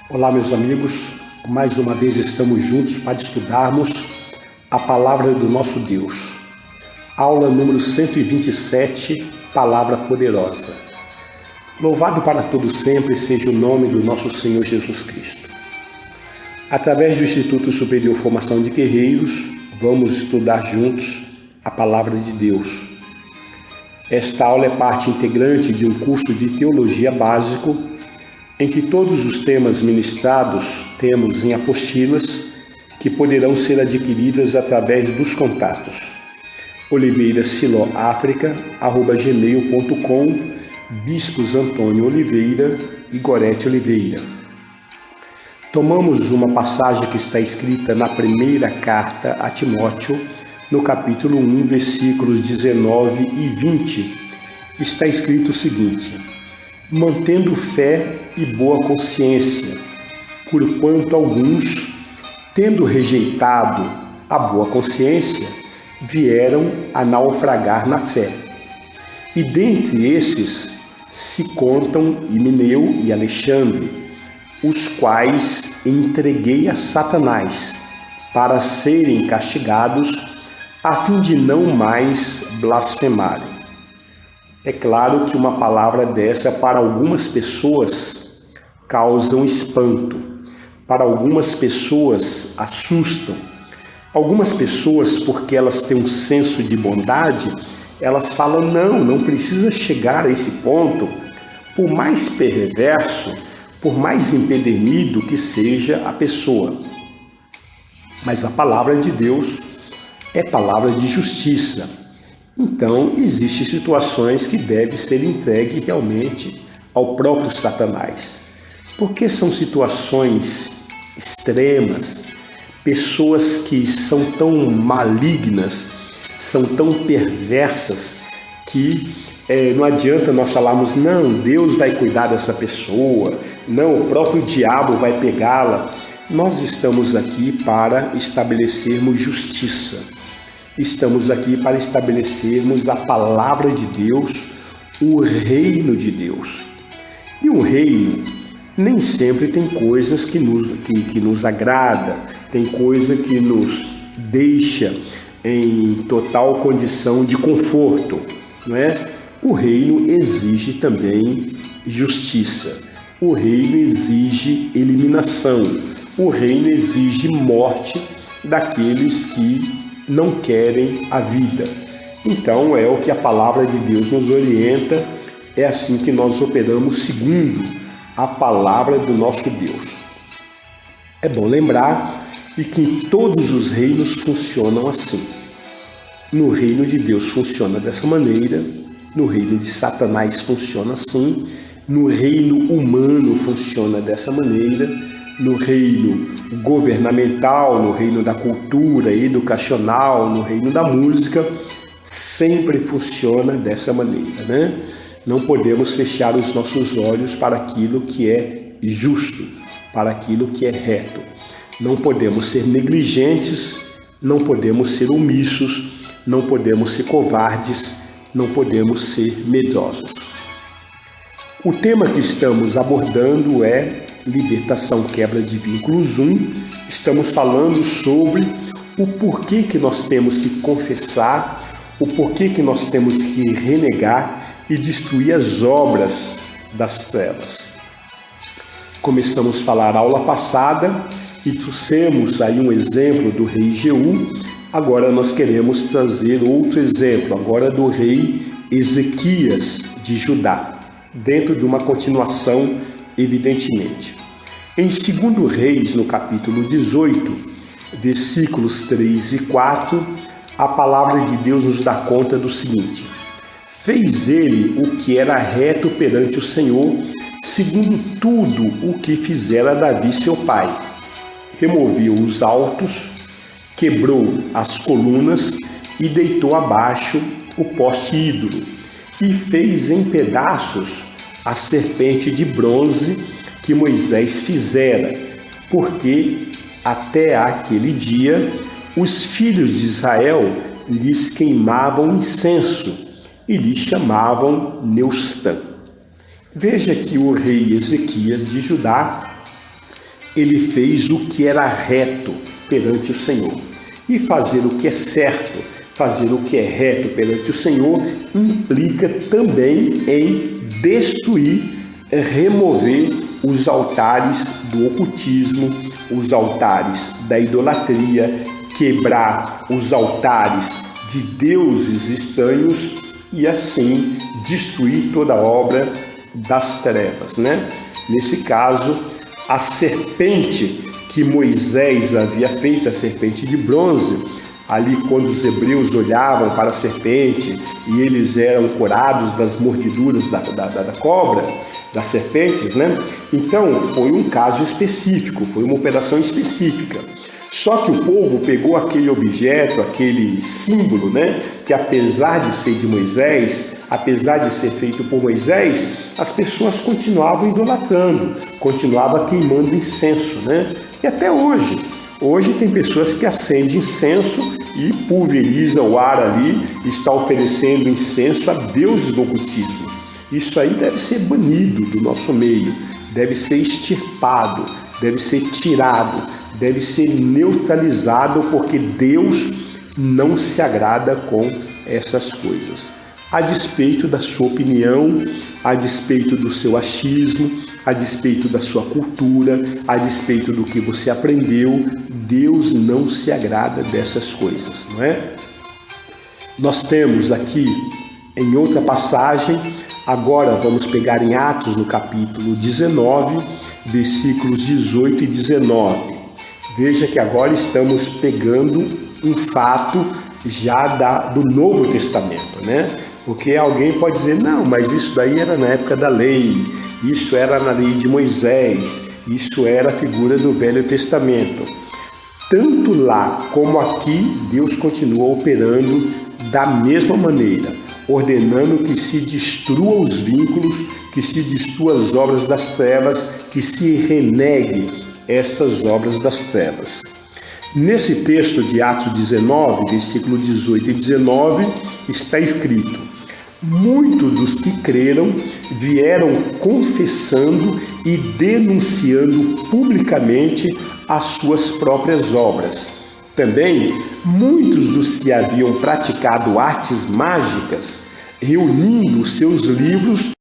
Olá, meus amigos. Mais uma vez estamos juntos para estudarmos a palavra do nosso Deus. Aula número 127, Palavra Poderosa. Louvado para todo sempre seja o nome do nosso Senhor Jesus Cristo. Através do Instituto Superior Formação de Guerreiros, vamos estudar juntos a palavra de Deus. Esta aula é parte integrante de um curso de teologia básico em que todos os temas ministrados temos em apostilas que poderão ser adquiridas através dos contatos oliveirasiloafrica@gmail.com, Bispos Antônio Oliveira e Gorete Oliveira. Tomamos uma passagem que está escrita na primeira carta a Timóteo, no capítulo 1, versículos 19 e 20. Está escrito o seguinte: mantendo fé e boa consciência, porquanto alguns, tendo rejeitado a boa consciência, vieram a naufragar na fé. E dentre esses se contam Himeneu e Alexandre, os quais entreguei a Satanás para serem castigados, a fim de não mais blasfemarem. É claro que uma palavra dessa para algumas pessoas causa um espanto, para algumas pessoas assustam. Algumas pessoas, porque elas têm um senso de bondade, elas falam, não precisa chegar a esse ponto, por mais perverso, por mais empedernido que seja a pessoa. Mas a palavra de Deus é palavra de justiça. Então, existem situações que devem ser entregues realmente ao próprio Satanás. Porque são situações extremas, pessoas que são tão malignas, são tão perversas, que não adianta nós falarmos, não, Deus vai cuidar dessa pessoa, não, o próprio diabo vai pegá-la. Nós estamos aqui para estabelecermos justiça. Estamos aqui para estabelecermos a palavra de Deus, o reino de Deus. E um reino nem sempre tem coisas que nos agrada, tem coisa que nos deixa em total condição de conforto, não é? O reino exige também justiça. O reino exige eliminação. O reino exige morte daqueles que não querem a vida. Então é o que a palavra de Deus nos orienta, é assim que nós operamos segundo a palavra do nosso Deus. É bom lembrar que em todos os reinos funcionam assim. No reino de Deus funciona dessa maneira, no reino de Satanás funciona assim, no reino humano funciona dessa maneira, no reino governamental, no reino da cultura, educacional, no reino da música, sempre funciona dessa maneira, né? Não podemos fechar os nossos olhos para aquilo que é justo, para aquilo que é reto. Não podemos ser negligentes, não podemos ser omissos, não podemos ser covardes, não podemos ser medrosos. O tema que estamos abordando é Libertação, Quebra de Vínculos 1. Estamos falando sobre o porquê que nós temos que confessar, o porquê que nós temos que renegar e destruir as obras das trevas. Começamos a falar a aula passada e trouxemos aí um exemplo do rei Jeú. Agora nós queremos trazer outro exemplo, agora do rei Ezequias de Judá, dentro de uma continuação, evidentemente. Em 2 Reis, no capítulo 18, versículos 3 e 4, a palavra de Deus nos dá conta do seguinte: fez ele o que era reto perante o Senhor, segundo tudo o que fizera Davi seu pai. Removeu os altos, quebrou as colunas e deitou abaixo o poste ídolo, e fez em pedaços a serpente de bronze que Moisés fizera, porque até aquele dia os filhos de Israel lhes queimavam incenso e lhe chamavam Neustã. Veja que o rei Ezequias de Judá ele fez o que era reto perante o Senhor. E fazer o que é certo, fazer o que é reto perante o Senhor, implica também em destruir, remover os altares do ocultismo, os altares da idolatria, quebrar os altares de deuses estranhos e assim destruir toda a obra das trevas, né? Nesse caso, a serpente que Moisés havia feito, a serpente de bronze, ali quando os hebreus olhavam para a serpente e eles eram curados das mordiduras da cobra, das serpentes, né? Então, foi um caso específico, foi uma operação específica. Só que o povo pegou aquele objeto, aquele símbolo, né? Que apesar de ser de Moisés, apesar de ser feito por Moisés, as pessoas continuavam idolatrando, continuavam queimando incenso, né? E até hoje. Hoje tem pessoas que acendem incenso e pulverizam o ar ali, está oferecendo incenso a deuses do ocultismo. Isso aí deve ser banido do nosso meio, deve ser extirpado, deve ser tirado, deve ser neutralizado, porque Deus não se agrada com essas coisas. A despeito da sua opinião, a despeito do seu achismo, a despeito da sua cultura, a despeito do que você aprendeu, Deus não se agrada dessas coisas, não é? Nós temos aqui, em outra passagem, agora vamos pegar em Atos, no capítulo 19, versículos 18 e 19. Veja que agora estamos pegando um fato já do Novo Testamento, né? Porque alguém pode dizer, não, mas isso daí era na época da lei, isso era na lei de Moisés, isso era a figura do Velho Testamento. Tanto lá como aqui, Deus continua operando da mesma maneira, ordenando que se destrua os vínculos, que se destrua as obras das trevas, que se renegue estas obras das trevas. Nesse texto de Atos 19, versículo 18 e 19, está escrito: muitos dos que creram vieram confessando e denunciando publicamente as suas próprias obras. Também, muitos dos que haviam praticado artes mágicas, reunindo os seus livros,